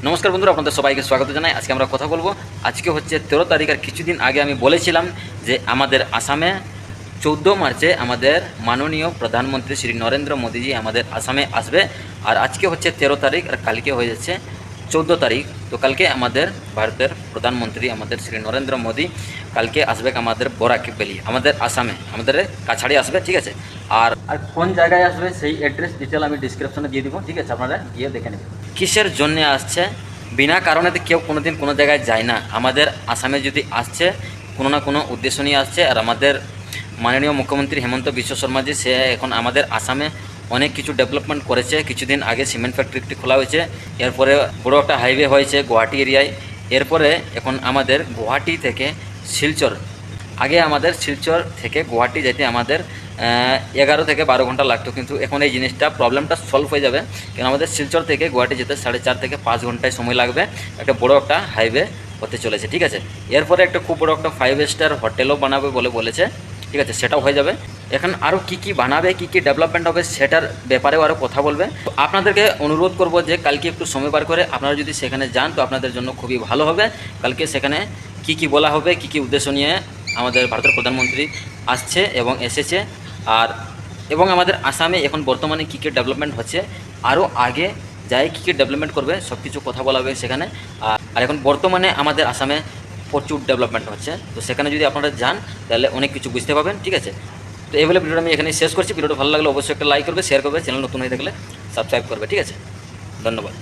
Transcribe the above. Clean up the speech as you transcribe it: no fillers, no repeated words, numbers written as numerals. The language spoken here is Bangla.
নমস্কার বন্ধুরা, আপনাদের সবাইকে স্বাগত জানাই। আজকে আমরা কথা বলবো, আজকে হচ্ছে 13 তারিখ। আর কিছুদিন আগে আমি বলেছিলাম যে আমাদের আসামে 14 মার্চে আমাদের মাননীয় প্রধানমন্ত্রী শ্রী নরেন্দ্র মোদীজি আমাদের আসামে আসবে। আর আজকে হচ্ছে 13 তারিখ, আর কালকে হয়ে যাচ্ছে 14 তারিখ। তো কালকে আমাদের ভারতের প্রধানমন্ত্রী আমাদের শ্রী নরেন্দ্র মোদী কালকে আসবে আমাদের বরাক ভ্যালি, আমাদের আসামে, আমাদের কাছাড়ি আসবে, ঠিক আছে। আর আর কোন জায়গায় আসবে সেই অ্যাড্রেস ডিটেল আমি ডিসক্রিপশনে দিয়ে দিব, ঠিক আছে, আপনারা গিয়ে দেখে নেবেন। কিসের জন্যে আসছে? বিনা কারণে তো কেউ কোনোদিন কোনো জায়গায় যায় না। আমাদের আসামে যদি আসছে, কোনো না কোনো উদ্দেশ্য নিয়ে আসছে। আর আমাদের মাননীয় মুখ্যমন্ত্রী হেমন্ত বিশ্ব শর্মাজি, সে এখন আমাদের আসামে অনেক কিছু ডেভেলপমেন্ট করেছে। কিছুদিন আগে সিমেন্ট ফ্যাক্টরিটি খোলা হয়েছে, এরপরে বড় একটা হাইওয়ে হয়েছে গুয়াহাটি এরিয়ায়। এরপরে এখন আমাদের গুয়াহাটি থেকে শিলচর, আগে আমাদের শিলচর থেকে গুয়াহাটি যেতে আমাদের 11 থেকে 12 ঘন্টা লাগতো, কিন্তু এখন এই জিনিসটা প্রবলেমটা সলভ হয়ে যাবে। কারণ আমাদের শিলচর থেকে গুয়াহাটি যেতে 4.5 থেকে 5 ঘন্টায় সময় লাগবে। একটা বড় একটা হাইওয়ে হতে চলেছে, ঠিক আছে। এরপরে একটা খুব বড় একটা 5 স্টার হোটেলও বানাবে বলে বলেছে, ঠিক আছে, সেটাও হয়ে যাবে। এখন আরও কী কী বানাবে, কী কী ডেভেলপমেন্ট হবে, সেটার ব্যাপারেও আরও কথা বলবে। তো আপনাদেরকে অনুরোধ করব যে কালকে একটু সময় বার করে আপনারা যদি সেখানে যান তো আপনাদের জন্য খুবই ভালো হবে। কালকে সেখানে কী কী বলা হবে, কী কী উদ্দেশ্য নিয়ে আমাদের ভারতের প্রধানমন্ত্রী আসছে এবং এসেছে, আর এবং আমাদের আসামে এখন বর্তমানে কী কী ডেভেলপমেন্ট হচ্ছে, আরও আগে যাই কী কী ডেভেলপমেন্ট করবে সব কিছু কথা বলা হবে সেখানে। আর এখন বর্তমানে আমাদের আসামে প্রচুর ডেভেলপমেন্ট হচ্ছে, তো সেখানে যদি আপনারা যান তাহলে অনেক কিছু বুঝতে পাবেন, ঠিক আছে। তো এই বলে ভিডিওটা আমি এখানে শেষ করছি। ভিডিওটা ভালো লাগলে অবশ্যই একটা লাইক করবে, শেয়ার করবে, চ্যানেল নতুন হয়ে থাকলে সাবস্ক্রাইব করবে, ঠিক আছে। ধন্যবাদ।